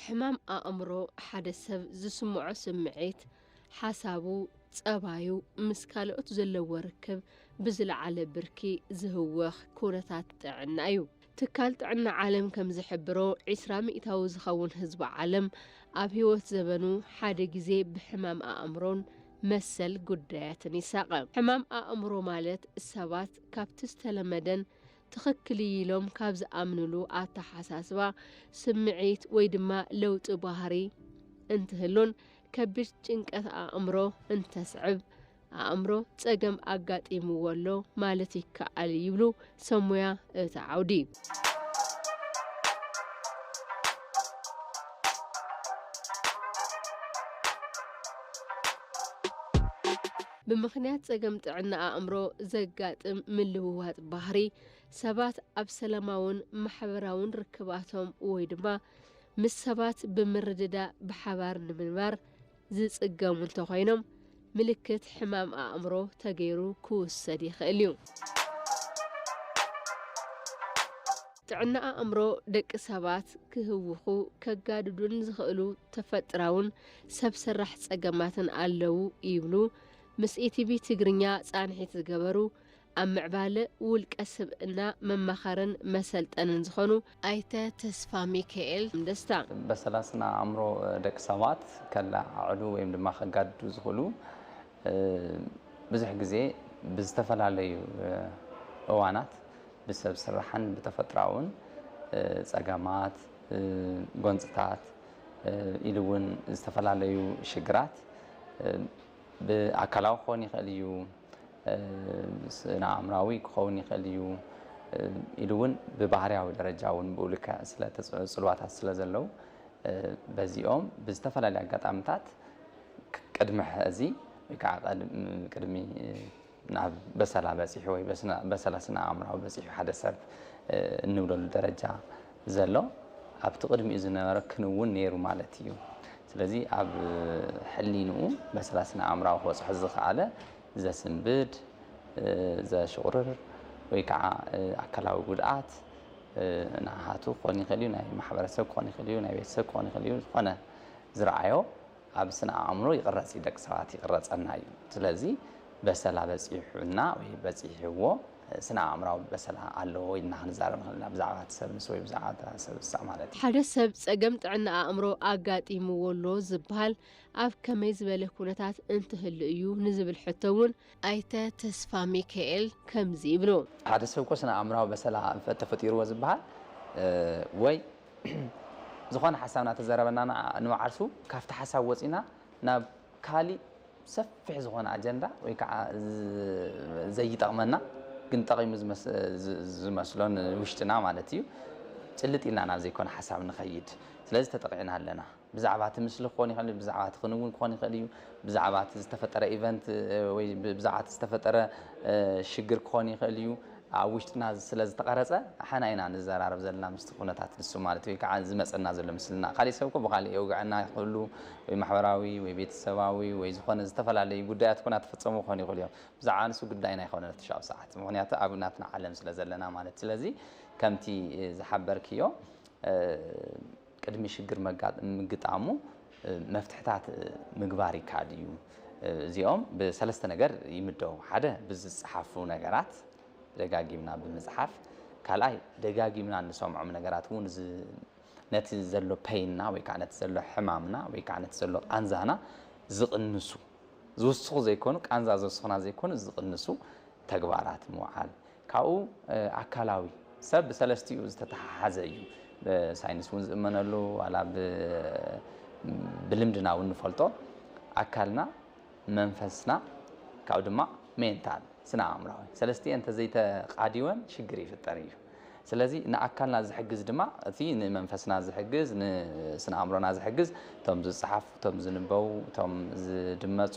حمام أمرو حد سب زسمع سمعيت حسابو ጸባዩ ምስ ካልኦት ዘለዎ ርክብ ብዝለዓለ ብርኪ ዝህወኽ ኩነታት ጥዕና እዩ ትካል ጥዕና ዓለም ከም ዝሕብሮ 20 ሚእታዊ ዝኸውን ህዝቢ ዓለም ኣብ ህይወት ዘበኑ ሓደ ግዜ ብሕማም ኣእምሮን መሰል ጉዳያትን ይሳቐም ሕማም ኣእምሮ ማለት ሰባት ካብቲ ዝተለመደን ትኽክል ኢሎም ካብ ዝኣምንሉ ኣተሓሳስባ ስምዒት ወይ ድማ ለውጢ ባህሪ እንትህሉን ከቢድ ጭንቀት ኣእምሮ እንተስዕብ ኣእምሮ ጸገም ኣጋጢምዎ ኣሎ ማለት ይከኣል ይብሉ ሰሙያ እቲ ዓውዲ ብምኽንያት ጸገም ጥዕና ኣእምሮ ዘጋጥም ምልውዋጥ ባህሪ ሰባት ኣብ ሰላማውን ማሕበራውን ርክባቶም ወይ ድማ ምስ ሰባት ብምርድዳ ብሓባር ንምንባር ዝጽገሙ እንተኾይኖም ምልክት ሕማም ኣእምሮ ተገይሩ ክውሰድ ይኽእል እዩ ጥዕና ኣእምሮ ደቂ ሰባት ክህውኹ ከጋድዱን ዝኽእሉ ተፈጥራውን ሰብ ሰራሕ ጸገማትን ኣለዉ ይብሉ ምስ ኢቲቪ ትግርኛ ጻንሒት ዝገበሩ ኣብ ምዕባለ ውልቀ ሰብእና መማኸርን መሰልጠንን ዝኾኑ ኣይተ ተስፋ ሚካኤል ደስታ በሰላስና ኣእምሮ ደቂ ሰባት ከላዓዕሉ ወይ ድማ ከጋድዱ ዝኽእሉ ብዙሕ ግዜ ብዝተፈላለዩ እዋናት ብሰብ ስራሕን ብተፈጥራውን ጸገማት ጎንፅታት ኢሉ እውን ዝተፈላለዩ ሽግራት ብኣካላዊ ክኾን ይኽእል እዩ ስነ ኣእምራዊ ክኸውን ይኽእል እዩ ኢሉ እውን ብባህርያዊ ደረጃ እውን ብኡልካ ጽልዋታት ስለ ዘለው በዚኦም ብዝተፈላለዩ ኣጋጣሚታት ቅድሚ ሕዚ ወይ ከዓ ቅድሚ ናብ በሰላ በፂሑ ወይ በሰላ ስነ ኣእምራዊ በፂሑ ሓደ ሰብ እንብለሉ ደረጃ ዘሎ ኣብቲ ቅድሚኡ ዝነበረ ክንውን ነይሩ ማለት እዩ ስለዚ ኣብ ሕሊንኡ በሰላ ስነ ኣእምራዊ ክበፅሖ ዝኸኣለ ዘስንብድ ዘሽቁርር ወይ ከዓ ኣካላዊ ጉድኣት ንኣሃቱ ክኾን ይኽእል እዩ ናይ ማሕበረሰብ ክኾን ይኽእል እዩ ናይ ቤተሰብ ክኾን ይኽእል እዩ ዝኾነ ዝረኣዮ ኣብ ስነ ኣእምሮ ይቕረፅ ደቂ ሰባት ይቕረፀና እዩ ስለዚ በሰላ በፂሑና ወይ በፂሕዎ ስነ ኣእምራዊ በሰላ ኣለዎ ኢልና ክንዛረብ ንኽእልና ብዛዕባ ሰብ ምስ ወይ ብዛዕባ ሰብ ሳዕ ማለት እዩ ሓደ ሰብ ጸገም ጥዕና ኣእምሮ ኣጋጢምዎ ኣሎ ዝበሃል ኣብ ከመይ ዝበለ ኩነታት እንትህሉ እዩ ንዝብል ሕቶ እውን ኣይተ ተስፋ ሚካኤል ከምዚ ይብሉ ሓደ ሰብ ኮ ስነ ኣእምራዊ በሰላ ተፈጢርዎ ዝበሃል ወይ ዝኾነ ሓሳብ እናተዘረበና ንባዓልሱ ካብቲ ሓሳብ ወፂና ናብ ካሊእ ሰፊሕ ዝኾነ ኣጀንዳ ወይ ከዓ ዘይጠቕመና ግን ጠቒሙ ዝመስሎን ውሽጥና ማለት እዩ ጭልጥ ኢልና ናብ ዘይኮነ ሓሳብ ንኸይድ ስለዚ ተጠቂዕና ኣለና ብዛዕባ እቲ ምስሊ ክኾን ይኽእል እዩ ብዛዕባ እቲ ክንውን ክኾን ይኽእል እዩ ብዛዕባ እቲ ዝተፈጠረ ኢቨንት ወይ ብዛዕባ እቲ ዝተፈጠረ ሽግር ክኾን ይኽእል እዩ ኣብ ውሽጥና ስለ ዝተቐረፀ ሓና ኢና ንዘራረብ ዘለና ምስቲ ኩነታት ንሱ ማለት ወይ ከዓ ዝመፀና ዘሎ ምስልና ካሊእ ሰብ እኮ ብካሊእ የውግዐና ይኽእሉ ወይ ማሕበራዊ ወይ ቤተሰባዊ ወይ ዝኾነ ዝተፈላለዩ ጉዳያት ኩና ተፈፀሙ ክኾን ይኽእሉ እዮም ብዛዕባ ንሱ ጉዳይና ይኮነ ትሻው ሰዓት ምክንያቱ ኣብ ናትና ዓለም ስለ ዘለና ማለት ስለዚ ከምቲ ዝሓበርክዮ ቅድሚ ሽግር ምግጣሙ መፍትሕታት ምግባር ይካኣል እዩ እዚኦም ብሰለስተ ነገር ይምደቡ ሓደ ብዝፀሓፉ ነገራት ደጋጊምና ብምጽሓፍ ካልኣይ ደጋጊምና እንሰምዖም ነገራት እውን ነቲ ዘሎ ፔይንና ወይ ከዓ ነቲ ዘሎ ሕማምና ወይ ከዓ ነቲ ዘሎ ቃንዛና ዝቕንሱ ዝውስኹ ዘይኮኑ ቃንዛ ዝውስኹና ዘይኮኑ ዝቕንሱ ተግባራት ምውዓል ካብኡ ኣካላዊ ሰብ ብሰለስቲኡ ዝተተሓሓዘ እዩ ብሳይንስ እውን ዝእመነሉ ዋላ ብልምድና እውን ንፈልጦ ኣካልና መንፈስና ካብኡ ድማ ሜንታል ስነ ኣእምራዊ ሰለስቲአን ተዘይተቃዲወን ሽግር ይፍጠር እዩ ስለዚ ንኣካልና ዝሕግዝ ድማ እቲ ንመንፈስና ዝሕግዝ ንስነ ኣእምሮና ዝሕግዝ እቶም ዝፅሓፉ እቶም ዝንበቡ እቶም ዝድመፁ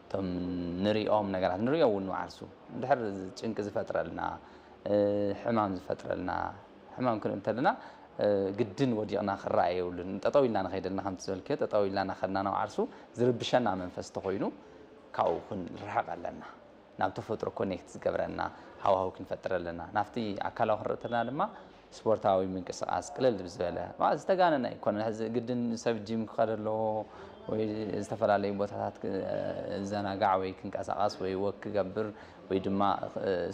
እቶም ንሪኦም ነገራት ንሪኦ እውን ንባዓልሱ ድሕር ጭንቂ ዝፈጥረልና ሕማም ዝፈጥረልና ሕማም ክንብል እንተለና ግድን ወዲቕና ክረኣየ የብሉን ጠጠው ኢልና ንኸይደልና ከምቲ ዝበልክዮ ጠጠው ኢልና ናኸድና ንባዓልሱ ዝርብሸና መንፈስ ተኾይኑ ካብኡ ክንርሕቕ ኣለና ናብ ተፈጥሮ ኮኔክት ዝገብረና ሃዋህው ክንፈጥር ኣለና ናፍቲ ኣካላዊ ክንርኢ ተለና ድማ سبورتاوي من قصاص قلل بزبله ما استغاننا يكون قدن سب جيم خدلو ወይ ዝተፈላልዩ ቦታታት ዘናጋዕ ወይ ክንቀሳቀስ ወይ ወክ ክገብር ወይ ድማ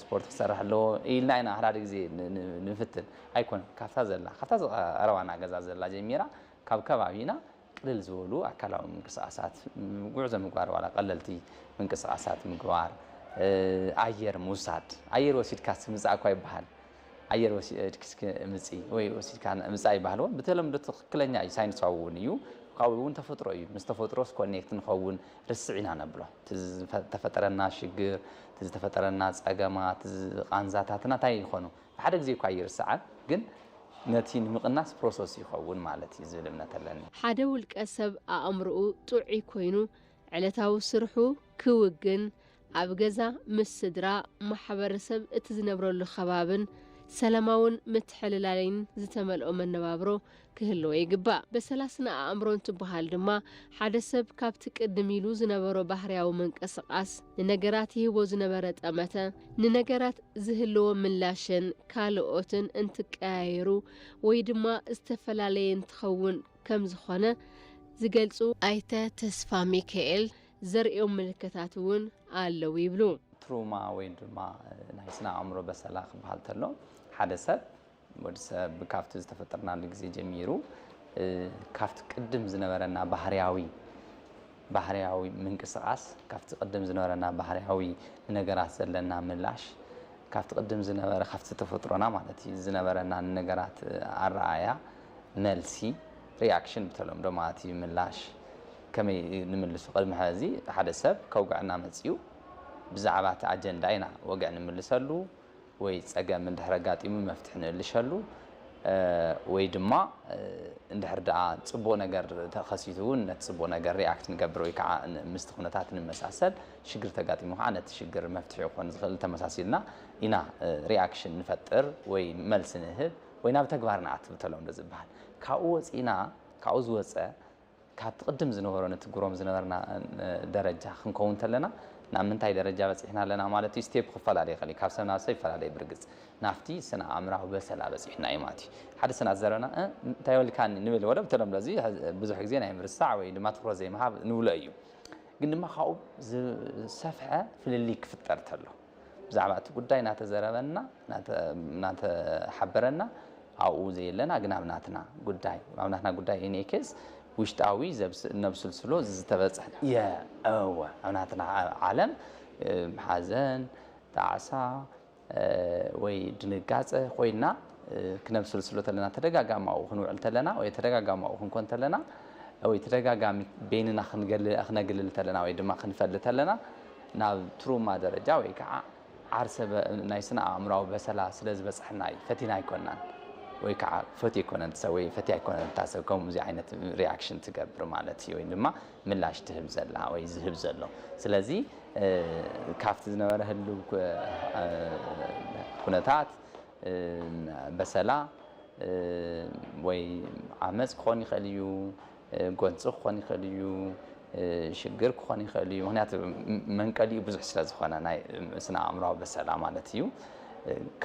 ስፖርት ክሰርሕ ኣለዎ ኢልና ኢና ሓደ ግዜ ንፍትን ኣይኮን ካፍታ ቀረባና ገዛ ዘላ ጀሚራ ካብ ከባቢና ቅልል ዝበሉ ኣካላዊ ምንቅስቃሳት ጉዕዞ ምግባር ዋላ ቀለልቲ ምንቅስቃሳት ምግባር ኣየር ምውሳድ ኣየር ወሲድካ ምፅእ እኳ ይበሃል ኣየር ወሲድካ ምፅእ ወይ ወሲድካ ምፅእ ይበሃል ብተለምዶ ትክክለኛ ሳይንሳዊ እውን እዩ ካውን ተፈጥሮ እዩ ምስ ተፈጥሮስ ኮኔክት ንኸውን ርስዒና ነብሎ ተፈጠረና ሽግር ተፈጠረና ጸገማት ቃንዛታትና ታይ ይኾኑ ብሓደ ግዜ እኳ ይርስዓል ግን ነቲ ንምቕናስ ፕሮሰስ ይኸውን ማለት እዩ ዝብል እምነት ኣለኒ ሓደ ውልቀ ሰብ ኣእምርኡ ጥዑይ ኮይኑ ዕለታዊ ስርሑ ክውግን ኣብ ገዛ ምስ ስድራ ማሕበረሰብ እቲ ዝነብረሉ ከባብን ሰላማውን ምትሕልላልን ዝተመልኦ መነባብሮ ክህልዎ ይግባእ በሰላስና ኣእምሮ እንትበሃል ድማ ሓደ ሰብ ካብቲ ቅድም ኢሉ ዝነበሮ ባህርያዊ መንቀስቃስ ንነገራት ይህቦ ዝነበረ ጠመተ ንነገራት ዝህልዎ ምላሽን ካልኦትን እንትቀያየሩ ወይ ድማ ዝተፈላለየ እንትኸውን ከም ዝኾነ ዝገልጹ ኣይተ ተስፋ ሚካኤል ዘርእዮም ምልክታት እውን ኣለው ይብሉ ትሩማ ወይ ድማ ናይ ስነ ኣእምሮ በሰላ ክበሃል ተሎ ሓደ ሰብ ወዲ ሰብ ካብቲ ዝተፈጠርናሉ ግዜ ጀሚሩ ካብቲ ቅድም ዝነበረና ባህርያዊ ምንቅስቃስ ካብቲ ቅድም ዝነበረና ባህርያዊ ነገራት ዘለና ምላሽ ካብቲ ቅድም ዝነበረ ካብቲ ተፈጥሮና ማለት እዩ ዝነበረና ነገራት ኣረኣያ መልሲ ሪኣክሽን ብተለምዶ ማለት እዩ ምላሽ ከመይ ንምልሱ ቅድሚ ሕዚ ሓደ ሰብ ከውግዕና መፅዩ ብዛዕባ እቲ ኣጀንዳ ኢና ወግዕ ንምልሰሉ ወይ ጸገም እንድሕር ኣጋጢሙ መፍትሒ ንልሸሉ ወይ ድማ እንድሕር ደኣ ጽቡቕ ነገር ተኸሲቱ እውን ነቲ ጽቡቕ ነገር ሪኣክት ንገብር ወይ ከዓ ምስቲ ኩነታት ንመሳሰል ሽግር ተጋጢሙ ከዓ ነቲ ሽግር መፍትሒ ይኾን ዝኽእል ተመሳሲልና ኢና ሪኣክሽን ንፈጥር ወይ መልሲ ንህብ ወይ ናብ ተግባር ንኣትው ብተለምዶ ዝበሃል ካብኡ ወፂና ካብኡ ዝወፀ ካብቲ ቅድም ዝነበሮ ነቲ ጉሮም ዝነበርና ደረጃ ክንከውን ተለና ናብ ምንታይ ደረጃ በፂሕና ኣለና ማለት እዩ ስቴፕ ክፈላለ ይኽእል ካብ ሰብ ናብ ሰብ ይፈላለ ብርግፅ ናፍቲ ስነ ኣእምራዊ በሰላ በፂሕና እዩ ማለት እዩ ሓደ ሰናት ዘረና እንታይ ወልካኒ ንብል ወደ ብተለምዶ እዚ ብዙሕ ግዜ ናይ ምርሳዕ ወይ ድማ ትኩረት ዘይምሃብ ንብሎ እዩ ግን ድማ ካብኡ ዝሰፍሐ ፍልሊ ክፍጠር ተሎ ብዛዕባ እቲ ጉዳይ እናተዘረበና እናተሓበረና ኣብኡ ዘየለና ግን ኣብ ናትና ጉዳይ ኢኔኬስ ውሽጣዊ ነብስልስሎ ዝተበፅሕ የእወ ኣብናትና ዓለም ሓዘን ጣዕሳ ወይ ድንጋፀ ኮይና ክነብስልስሎ ተለና ተደጋጋማው ክንውዕል ተለና ወይ ተደጋጋማው ክንኮን ተለና ወይ ተደጋጋሚ በይንና ክነግልል ተለና ወይ ድማ ክንፈል ተለና ናብ ትሩማ ደረጃ ወይ ከዓ ዓርሰ ናይ ስነ ኣእምራዊ በሰላ ስለ ዝበፅሕና ፈቲና ኣይኮናን ወይ ከዓ ፈቲ ይኮነን ተሰወይ ፈቲ ኣይኮነን ታሰብ ከምዚ ዓይነት ሪኣክሽን ትገብር ማለት እዩ ወይ ድማ ምላሽ ትህብ ዘላ ወይ ዝህብ ዘሎ ስለዚ ካብቲ ዝነበረ ህሉ ኩነታት በሰላ ወይ ዓመፅ ክኾን ይኽእል እዩ ጎንፂ ክኾን ይኽእል እዩ ሽግር ክኾን ይኽእል እዩ ምክንያቱ መንቀሊኡ ብዙሕ ስለ ዝኾነ ናይ ስነ ኣእምራዊ በሰላ ማለት እዩ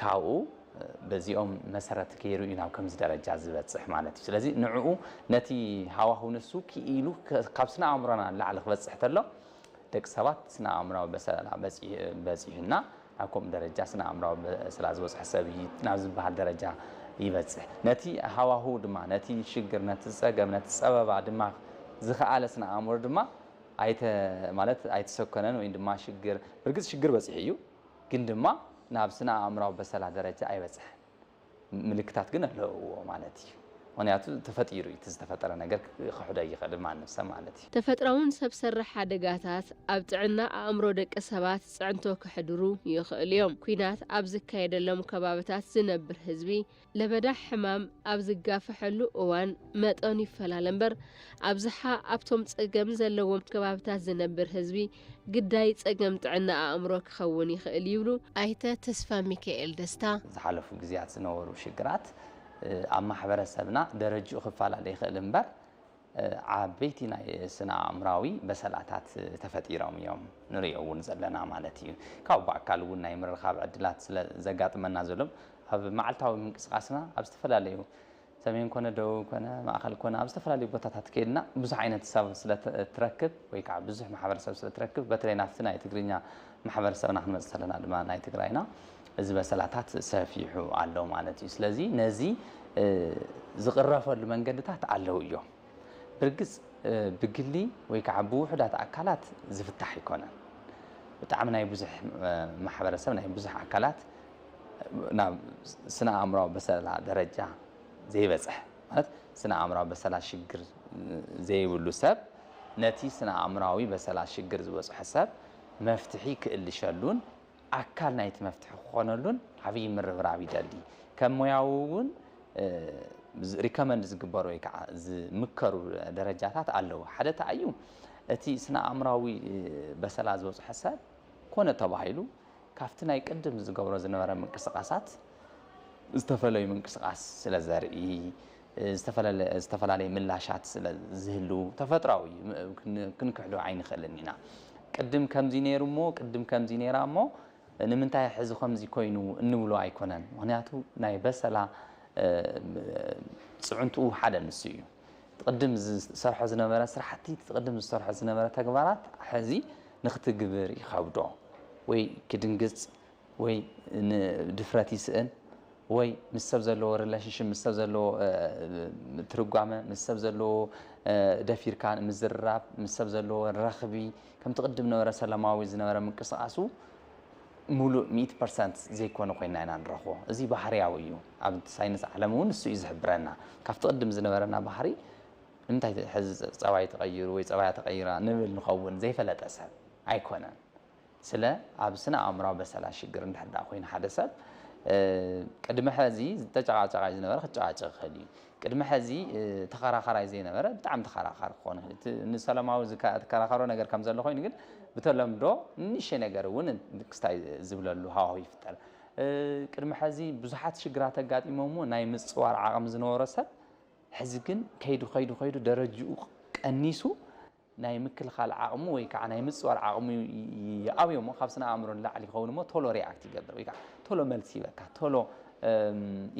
ካብኡ በዚኦም መሰረት ከይሩ ኢና ከምዚ ደረጃ ዝበፅሕ ማለት እዩ ስለዚ ንዕኡ ነቲ ሃዋህው ንሱ ክኢሉ ካብ ስነ ኣእምሮና ላዕሊ ክበፅሕ ተሎ ደቂ ሰባት ስነ ኣእምራዊ በሰላ በፂሕና ኣብ ከምኡ ደረጃ ስነ ኣእምራዊ በሰላ ዝበፅሕ ሰብ ናብ ዝበሃል ደረጃ ይበፅሕ ነቲ ሃዋህው ድማ ነቲ ሽግር ነቲ ፀገም ነቲ ፀበባ ድማ ዝኸኣለ ስነ ኣእምሮ ድማ ኣይተሰኮነን ወይ ድማ ሽግር ብርግፅ ሽግር በፂሕ እዩ ግን ድማ ናብ ስነ ኣእምራዊ በሰላ ደረጃ ኣይበፅሕ ምልክታት ግን ኣለዎ ማለት እዩ ምክንያቱ ተፈጢሩ እቲ ዝተፈጠረ ነገር ክሕዶ ይኽእል ማንሰ ማለት እዩ ተፈጥራውን ሰብ ሰራሕ ሓደጋታት ኣብ ጥዕና ኣእምሮ ደቂ ሰባት ፅዕንቶ ክሕድሩ ይኽእል እዮም ኩናት ኣብ ዝካየደሎም ከባቢታት ዝነብር ህዝቢ ለበዳ ሕማም ኣብ ዝጋፈሐሉ እዋን መጠኑ ይፈላለ እምበር ኣብዝሓ ኣብቶም ፀገም ዘለዎም ከባቢታት ዝነብር ህዝቢ ግዳይ ፀገም ጥዕና ኣእምሮ ክኸውን ይኽእል ይብሉ ኣይተ ተስፋ ሚካኤል ደስታ ዝሓለፉ ግዜያት ዝነበሩ ሽግራት ኣብ ማሕበረሰብና ደረጃኡ ክፈላለ ይኽእል እምበር ዓበይቲ ናይ ስነ ኣእምራዊ በሰላታት ተፈጢሮም እዮም ንሪኦ እውን ዘለና ማለት እዩ ካብ በኣካል እውን ናይ ምርኻብ ዕድላት ስለ ዘጋጥመና ዘሎም ኣብ መዓልታዊ ምንቅስቃስና ኣብ ዝተፈላለዩ ሰሜን ኮነ ደቡብ ኮነ ማእከል ኮነ ኣብ ዝተፈላለዩ ቦታታት ከይድና ብዙሕ ዓይነት ሰብ ስለ ትረክብ ወይ ከዓ ብዙሕ ማሕበረሰብ ስለ ትረክብ በተለይ ናብቲ ናይ ትግርኛ ማሕበረሰብና ክንመጽእ ከለና ድማ ናይ ትግራይና እዚ በሰላታት ሰፊሑ ኣሎ ማለት እዩ ስለዚ ነዚ ዝቕረፈሉ መንገድታት ኣለው እዮም ብርግጽ ብግሊ ወይ ከዓ ብውሕዳት ኣካላት ዝፍታሕ ይኮነን ብጣዕሚ ናይ ብዙሕ ማሕበረሰብ ናይ ብዙሕ ኣካላት ናብ ስነ ኣእምሮዊ በሰላ ደረጃ ዘይበጽሕ ማለት ስነ ኣእምሮዊ በሰላ ሽግር ዘይብሉ ሰብ ነቲ ስነ ኣእምሮዊ በሰላ ሽግር ዝበጽሖ ሰብ መፍትሒ ክእልሸሉን ኣካል ናይቲ መፍትሒ ክኾነሉን ዓብይ ምርብራብ ይደሊ ከም ሞያዊ እውን ሪከመንድ ዝግበሩ ወይ ከዓ ዝምከሩ ደረጃታት ኣለው ሓደ ተኣዩ እቲ ስነ ኣእምሮዊ በሰላ ዝበጽሖ ሰብ ኮነ ተባሂሉ ካብቲ ናይ ቅድም ዝገብሮ ዝነበረ ምንቅስቃሳት ዝተፈለዩ ምንቅስቃስ ስለ ዘርኢ ዝተፈላለዩ ምላሻት ስለ ዝህሉ ተፈጥሯዊ ክንክሕሉ ኣይንኽእልን ኢና ቅድም ከምዚ ነይሩ እሞ ቅድም ከምዚ ነይራ እሞ ንምንታይ ሕዚ ከምዚ ኮይኑ እንብሎ ኣይኮነን ምክንያቱ ናይ በሰላ ጽዕንቱ ሓደ ንሱ እዩ ቅድም ዝሰርሖ ዝነበረ ስራሕቲ ቅድም ዝሰርሖ ዝነበረ ተግባራት ሕዚ ንኽትግብር ይኸብዶ ወይ ክድንግጽ ወይ ድፍረት ይስእን ወይ ምስ ሰብ ዘለዎ ሪሌሽንሽፕ ምስ ሰብ ዘለዎ ትርጓመ ምስ ሰብ ዘለዎ ደፊርካ ምዝራብ ምስ ሰብ ዘለዎ ረኽቢ ከም ትቅድም ነበረ ሰላማዊ ዝነበረ ምንቅስቃሱ ሙሉእ 100% ዘይኮነ ኮይና ኢና ንረኽቦ እዚ ባህርያዊ እዩ ኣብ ሳይንስ ዓለም እውን እሱ እዩ ዝሕብረና ካብቲ ቅድም ዝነበረና ባህሪ እንታይ ሕዚ ፀባይ ተቐይሩ ወይ ፀባያ ተቐይራ ንብል ንኸውን ዘይፈለጠ ሰብ ኣይኮነን ስለ ኣብ ስነ ኣእምሮዊ በሰላ ሽግር እንድሕዳ ኮይኑ ሓደ ሰብ ቅድመ ሕዚ ተጨቃጨቃይ ዝነበረ ክጨቃጨቕ ይኽእል እዩ ቅድመ ሕዚ ተኸራኸራይ ዘይነበረ ብጣዕሚ ተኸራኻሪ ክኾን ይኽእል ንሰላማዊ ዝከራኸሮ ነገር ከም ዘሎ ኮይኑ ግን ብተለምዶ ንእሽተይ ነገር እውን ክስታይ ዝብለሉ ሃዋህው ይፍጠር ቅድመ ሕዚ ብዙሓት ሽግራት ኣጋጢሞሞ ናይ ምፅዋር ዓቕሚ ዝነበሮ ሰብ ሕዚ ግን ከይዱ ደረጅኡ ቀኒሱ ናይ ምክልኻል ዓቕሙ ወይ ከዓ ናይ ምፅዋር ዓቕሙ ይኣብዮ እሞ ካብ ስነ ኣእምሮ ንላዕሊ ይኸውን እሞ ቶሎ ሪኣክት ይገብር ወይ ከዓ ቶሎ መልሲ ይበካ ቶሎ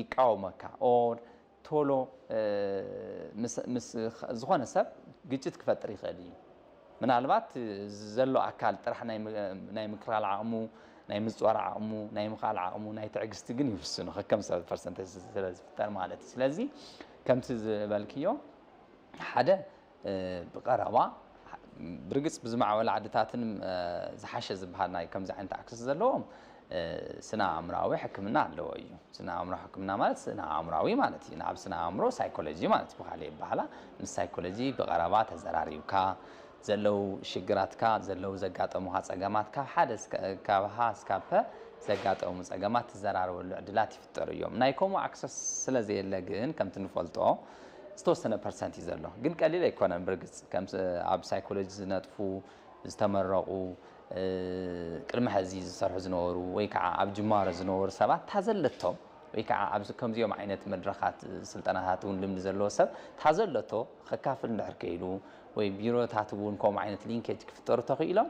ይቃወመካ ኦር ቶሎ ምስ ዝኾነ ሰብ ግጭት ክፈጥር ይኽእል እዩ ምናልባት ዘሎ ኣካል ጥራሕ ናይ ምክልኻል ዓቕሙ ናይ ምፅዋር ዓቕሙ ናይ ምኻል ዓቕሙ ናይ ትዕግስቲ ግን ይውስኑ ከከም ሰብ ፐርሰንቴጅ ስለ ዝፍጠር ማለት እዩ ስለዚ ከምቲ ዝበልክዮ ሓደ ብቐረባ ብርግጽ ብዝማዕበለ ዓድታትን ዝሓሸ ዝበሃል ናይ ከምዚ ዓይነት ኣክሰስ ዘለዎም ስነ ኣእምሮዊ ሕክምና ኣለዎ እዩ ስነ ኣእምሮ ሕክምና ማለት ስነ ኣእምሮዊ ማለት እዩ ናብ ስነ ኣእምሮ ሳይኮሎጂ ማለት ብኻልእ ይበሃላ ምስ ሳይኮሎጂ ብቐረባ ተዘራሪብካ ዘለው ሽግራትካ ዘለው ዘጋጠሙካ ፀገማት ካብ ሓደ ካብ ሃ እስካብ ፐ ዘጋጠሙ ፀገማት ተዘራርበሉ ዕድላት ይፍጠሩ እዮም ናይ ከምኡ ኣክሰስ ስለ ዘየለ ግን ከምቲ ንፈልጦ ዝተወሰነ ፐርሰንት እዩ ዘሎ ግን ቀሊል ኣይኮነን ብርግጽ ከም ኣብ ሳይኮሎጂ ዝነጥፉ ዝተመረቑ ቅድመ ሕዚ ዝሰርሑ ዝነበሩ ወይ ከዓ ኣብ ጅማሮ ዝነበሩ ሰባት ታዘለቶ ወይ ከዓ ኣብ ከምዚኦም ዓይነት መድረኻት ስልጠናታት እውን ልምዲ ዘለዎ ሰብ ታዘለቶ ከካፍል እንድሕር ከይሉ ወይ ቢሮታት እውን ከምኡ ዓይነት ሊንኬጅ ክፍጠሩ ተኽኢሎም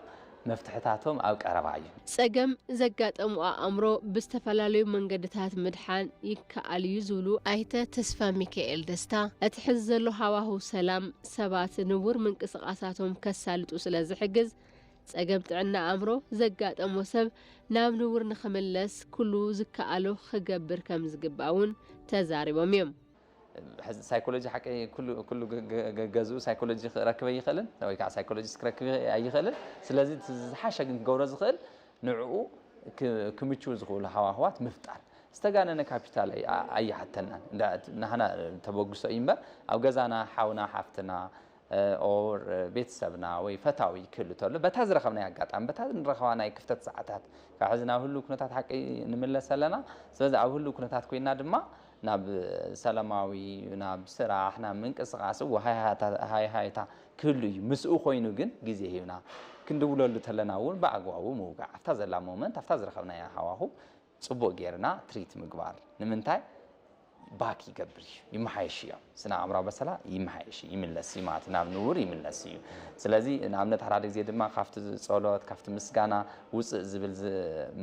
መፍትሕታቶም ኣብ ቀረባ እዩ ፀገም ዘጋጠሙ ኣእምሮ ብዝተፈላለዩ መንገድታት ምድሓን ይከኣል እዩ ዝብሉ ኣይተ ተስፋ ሚካኤል ደስታ እቲ ሕዚ ዘሎ ሃዋህው ሰላም ሰባት ንቡር ምንቅስቃሳቶም ከሳልጡ ስለ ዝሕግዝ ፀገም ጥዕና ኣእምሮ ዘጋጠሞ ሰብ ናብ ንቡር ንኽምለስ ኩሉ ዝከኣሎ ክገብር ከም ዝግባእ እውን ተዛሪቦም እዮም ሳይኮሎጂ ሓቂ ኩሉ ገዝኡ ሳይኮሎጂ ክረክበ ይኽእልን ወይ ከዓ ሳይኮሎጂስት ክረክብ ኣይኽእልን ስለዚ ዝሓሸ ግን ክገብሮ ዝኽእል ንዕኡ ክምችው ዝኽእሉ ሃዋህዋት ምፍጣር ዝተጋነነ ካፒታል ኣይሓተናን ንሕና ተበግሶ እዩ እምበር ኣብ ገዛና ሓውና ሓፍትና ኦር ቤተሰብና ወይ ፈታዊ ክህሉ ተሎ በታ ዝረኸብናይ ኣጋጣሚ በታ ንረኸባ ናይ ክፍተት ሰዓታት ካብ ሕዚ ናብ ህሉ ኩነታት ሓቂ ንምለስ ኣለና ስለዚ ኣብ ህሉ ኩነታት ኮይና ድማ ናብ ሰላማዊ ናብ ስራሕ ናብ ምንቅስቃስ ሃይሃይታ ክህሉ እዩ ምስኡ ኮይኑ ግን ግዜ ሂብና ክንድውለሉ ተለና እውን ብኣግባቡ ምውጋዕ ኣፍታ ዘላ ሞመንት ኣፍታ ዝረኸብናያ ሃዋህው ፅቡቅ ጌርና ትሪት ምግባር ንምንታይ باكي قبري يمحيشيا سنا عمره بسلا يمحيشي يملسي مات نام نور يملسي سلازي نعمنا تحرار زيد ما خافت صولات خافت مسكانا وص زبل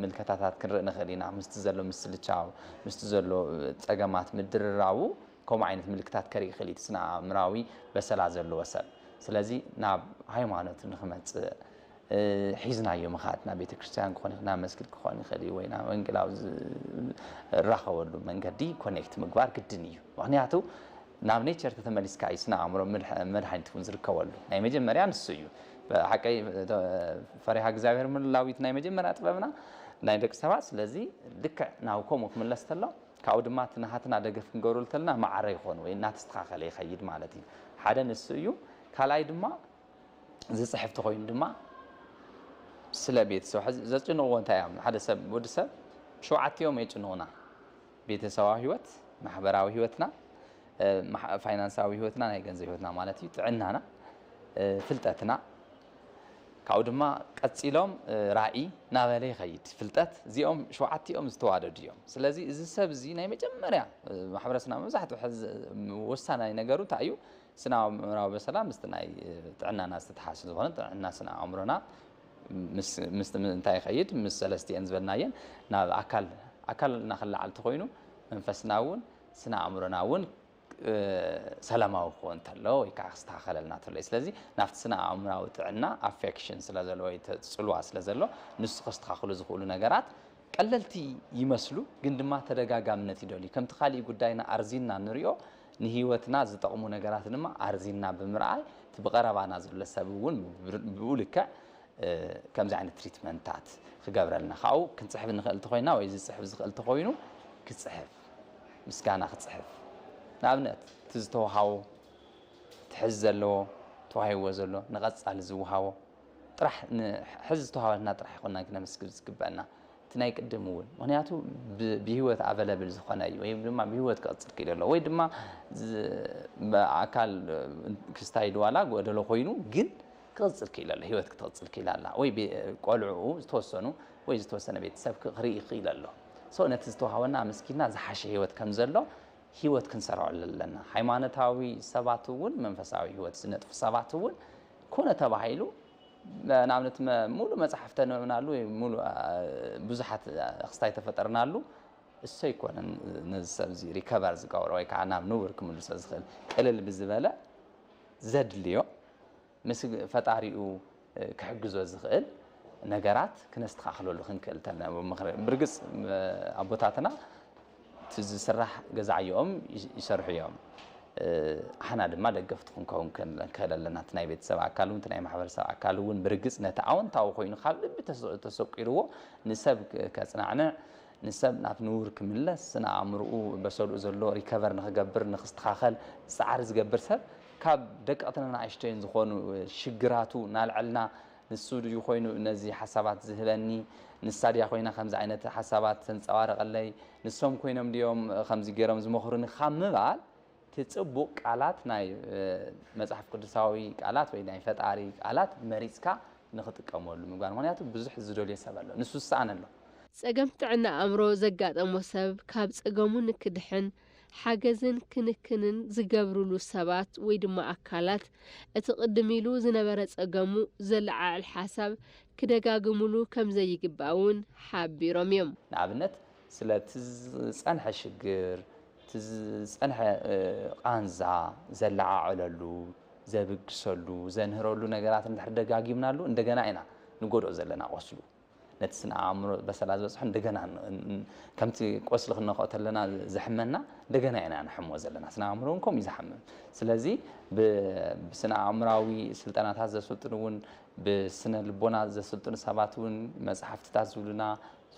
ملكتات كنرق نخلينا مستزلو مسلتشاو مستزلو تقامات مدرراو كم عينة ملكتات كري خليت سنا عمراوي بسلا زلو وسل سلازي ناب هايمانوت نخمت حيزنا يوم خاتنا بيت كريستيان كوننا مسجد كوني خلي وينا وينقلاو راخولو من قدي كونيكت مقبار قدني وحنياتو ناب نيتشر تتمليس كايسنا عمرو ملحين تكون زركولو ناي مجمريا نسيو حقي فريحه እግዚአብሔር من لاويت ناي مجمريا طببنا ناي دك سبات ስለዚህ ልክ ናውኮም ወክመለስተላ ካውድማት ናሃትና ደገፍ ክንገሩልተልና ማዓረ ይሆን ወይ እናተስተኻኸለ ይኸይድ ማለት እዩ ሓደ ንስዩ ካላይ ድማ ዝጽሕፍቲ ኮይኑ ድማ ስለ ቤተሰብ ዘጭንቅዎ እንታይ እዮም ሓደ ሰብ ወዲ ሰብ ሸውዓትዮም የጭንቁና ቤተሰባዊ ህይወት ማሕበራዊ ህይወትና ፋይናንሳዊ ህይወትና ናይ ገንዘብ ህይወትና ማለት እዩ ጥዕናና ፍልጠትና ካብኡ ድማ ቀፂሎም ራእይ ናበለ ይኸይድ ፍልጠት እዚኦም ሸውዓትኦም ዝተዋደዱ እዮም ስለዚ እዚ ሰብ እዚ ናይ መጀመርያ ማሕበረሰብና መብዛሕትኡ ወሳናይ ነገሩ እንታይ እዩ ስና አእምሮና በሰላም ምስ ናይ ጥዕናና ዝተተሓሰ ዝኾነ ጥዕና ስና አእምሮና ምስ እንታይ ይኸይድ ምስ ሰለስቲአን ዝበልናየን ናብ ኣካልና ክለዓል ተኮይኑ መንፈስና እውን ስና አእምሮና እውን ሰላማዊ ክኾን ተሎ ወይ ከዓ ክስተኻኸለልና ተሎ ስለዚ ናብቲ ስና አእምሮዊ ጥዕና ኣፌክሽን ስለዘሎ ወይ ተፅልዋ ስለዘሎ ንሱ ክስተኻኸሉ ዝኽእሉ ነገራት ቀለልቲ ይመስሉ ግን ድማ ተደጋጋምነት ይደልዩ ከምቲ ካሊእ ጉዳይና ኣርዚና ንሪኦ ንህይወትና ዝጠቕሙ ነገራት ድማ ኣርዚና ብምርኣይ እቲ ብቐረባና ዘሎ ሰብ እውን ብኡ ልክዕ ከምዚ ዓይነት ትሪትመንታት ክገብረልና ካብኡ ክንፅሕፍ ንኽእል ተኮይና ወይ ዝፅሕፍ ዝኽእል ተኮይኑ ክፅሕፍ ምስጋና ክፅሕፍ ንኣብነት እቲ ዝተወሃቦ ትሕዝ ዘለዎ ተዋሂብዎ ዘሎ ንቐፃሊ ዝውሃቦ ጥራሕ ሕዚ ዝተዋሃበልና ጥራሕ ይኮንና ክነመስግን ዝግበአና እቲ ናይ ቅድም እውን ምክንያቱ ብሂወት ኣቨለብል ዝኾነ እዩ ወይ ድማ ብሂወት ክቕፅል ክኢሉ ኣሎ ወይ ድማ ኣካል ክስታይድ ዋላ ጎደሎ ኮይኑ ግን ክቕፅል ክኢሉ ኣሎ ሂወት ክትቕፅል ክኢላ ኣላ ወይ ቆልዑ ዝተወሰኑ ወይ ዝተወሰነ ቤተሰብ ክርኢ ክኢሉ ኣሎ ሰው ነቲ ዝተዋሃበና ምስኪና ዝሓሸ ሂወት ከም ዘሎ ሂወት ክንሰርዐሉ ኣለና ሃይማኖታዊ ሰባት እውን መንፈሳዊ ሂወት ዝነጥፉ ሰባት እውን ኮነ ተባሂሉ ንኣብነት ሙሉ መጽሓፍ ተንበብናሉ ወይ ሙሉ ብዙሓት ክስታይ ተፈጠርናሉ እሱ ኣይኮነን ነዚ ሰብ እዚ ሪከቨር ዝገብሮ ወይ ከዓ ናብ ንቡር ክምልሶ ዝኽእል ቅልል ብዝበለ ዘድልዮ ምስ ፈጣሪኡ ክሕግዞ ዝኽእል ነገራት ክነስተኻኽለሉ ክንክእል ተለና ብርግፅ ኣቦታትና እቲ ዝስራሕ ገዛዕዮም ይሰርሑ እዮም ኣሓና ድማ ደገፍቲ ክንከውን ክህል ኣለና እቲ ናይ ቤተሰብ ኣካል እውን እቲ ናይ ማሕበረሰብ ኣካል እውን ብርግፅ ነቲ ኣወንታዊ ኮይኑ ካብ ልቢ ተሰቂልዎ ንሰብ ከፅናዕንዕ ንሰብ ናብ ንቡር ክምለስ ስነ ኣእምርኡ በሰልኡ ዘሎ ሪከቨር ንክገብር ንክስተኻኸል ፃዕሪ ዝገብር ሰብ ካብ ደቀቕትን ንኣሽተይን ዝኾኑ ሽግራቱ ናልዕልና ንሱ ድዩ ኮይኑ ነዚ ሓሳባት ዝህበኒ ንሳ ድያ ኮይና ከምዚ ዓይነት ሓሳባት ተንፀባርቐለይ ንሶም ኮይኖም ድዮም ከምዚ ገይሮም ዝመኽሩኒ ካብ ምባል ትጽቡቅ ቃላት ናይ መጽሐፍ ቅዱሳዊ ቃላት ወይ ናይ ፈጣሪ ቃላት መሪጽካ ንኽጥቀመሉ ምግባር ምክንያቱ ብዙሕ ዝደልዮ ሰብ ኣሎ ንሱ ሰኣን ኣሎ ፀገም ጥዕና ኣእምሮ ዘጋጠሞ ሰብ ካብ ፀገሙ ንክድሕን ሓገዝን ክንክንን ዝገብርሉ ሰባት ወይ ድማ ኣካላት እቲ ቅድም ኢሉ ዝነበረ ፀገሙ ዘለዓዕል ሓሳብ ክደጋግሙሉ ከም ዘይግባእ እውን ሓቢሮም እዮም ንኣብነት ስለቲ ዝፀንሐ ሽግር ዝፀንሐ ቃንዛ ዘለዓዕለሉ ዘብግሰሉ ዘንህረሉ ነገራት እንድሕር ደጋጊምናሉ እንደገና ኢና ንጎድኦ ዘለና ቆስሉ ነቲ ስነ ኣእምሮ በሰላ ዝበፅሑ እንደገና ከምቲ ቆስሊ ክንነኽኦ ተለና ዘሕመና እንደገና ኢና ንሕምዎ ዘለና ስነ ኣእምሮ እውን ከምኡ ዝሓምም ስለዚ ብስነ ኣእምራዊ ስልጠናታት ዘሰልጥኑ እውን ብስነ ልቦና ዘሰልጥኑ ሰባት እውን መፅሓፍትታት ዝብሉና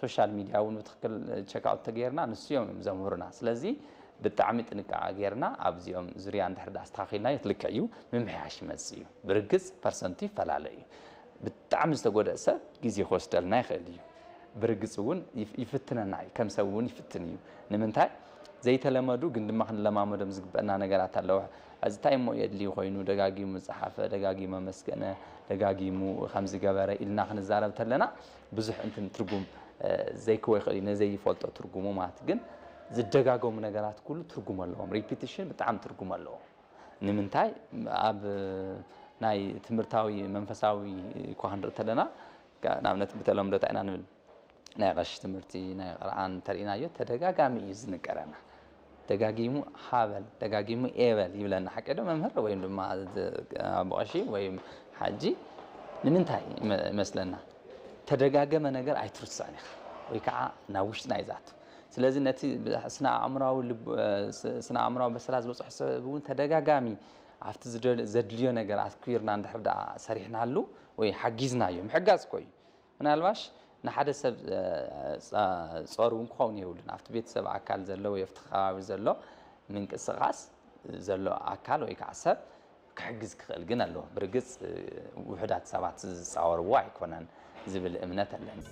ሶሻል ሚድያ እውን ብትክክል ቸክኣውት ተገይርና ንሱ እዮም ዘምህሩና ስለዚ ብጣዕሚ ጥንቃቐ ጌርና ኣብዚኦም ዙርያ እንድሕር ዳ ኣስተኻኺልና የትልክዕ እዩ ምምሕያሽ ይመፅእ እዩ ብርግፅ ፐርሰንቱ ይፈላለ እዩ ብጣዕሚ ዝተጎድአ ሰብ ግዜ ክወስደልና ይኽእል እዩ ብርግፅ እውን ይፍትነና እዩ ከም ሰብ እውን ይፍትን እዩ ንምንታይ ዘይተለመዱ ግን ድማ ክንለማመዶም ዝግበአና ነገራት ኣለዋ እዚ እንታይ እሞ የድልዩ ኮይኑ ደጋጊሙ መፅሓፈ ደጋጊሙ መስገነ ደጋጊሙ ከምዚ ገበረ ኢልና ክንዛረብ ተለና ብዙሕ እንትን ትርጉም ዘይክወ ይኽእል እዩ ነዘይፈልጦ ትርጉሙ ማለት ግን ዝደጋገሙ ነገራት ኩሉ ትርጉም ኣለዎም ሪፒቲሽን ብጣዕሚ ትርጉም ኣለዎ ንምንታይ ኣብ ናይ ትምህርታዊ መንፈሳዊ እኳ ክንርኢ ተለና ንኣብነት ብተለምዶ እንታይ ኢና ንብል ናይ ቀሺ ትምህርቲ ናይ ቀርዓን ተርእናዮ ተደጋጋሚ እዩ ዝንገረና ደጋጊሙ ሃበል ደጋጊሙ ኤበል ይብለና ሓቀዶ መምህር ወይም ድማ ኣቦቀሺ ወይም ሓጂ ንምንታይ ይመስለና ተደጋገመ ነገር ኣይትርሳዕን ኢኻ ወይ ከዓ ናብ ውሽጥና ይዛቱ ስለዚ ነቲ ስነ አእምሮዊ በስራ ዝበፅሑ ሰብ እውን ተደጋጋሚ ኣብቲ ዘድልዮ ነገር ኣትኩርና እንድሕር ዳ ሰሪሕናሉ ወይ ሓጊዝናዮ ምሕጋዝ ኮዩ ምናልባሽ ንሓደ ሰብ ጾር እውን ክኸውን የብሉን ኣብቲ ቤተሰብ ኣካል ዘሎ ወይ ኣብቲ ከባቢ ዘሎ ምንቅስቓስ ዘሎ ኣካል ወይ ከዓ ሰብ ክሕግዝ ክኽእል ግን ኣለዎ ብርግፅ ውሕዳት ሰባት ዝፃወርዎ ኣይኮነን ዝብል እምነት ኣለኒ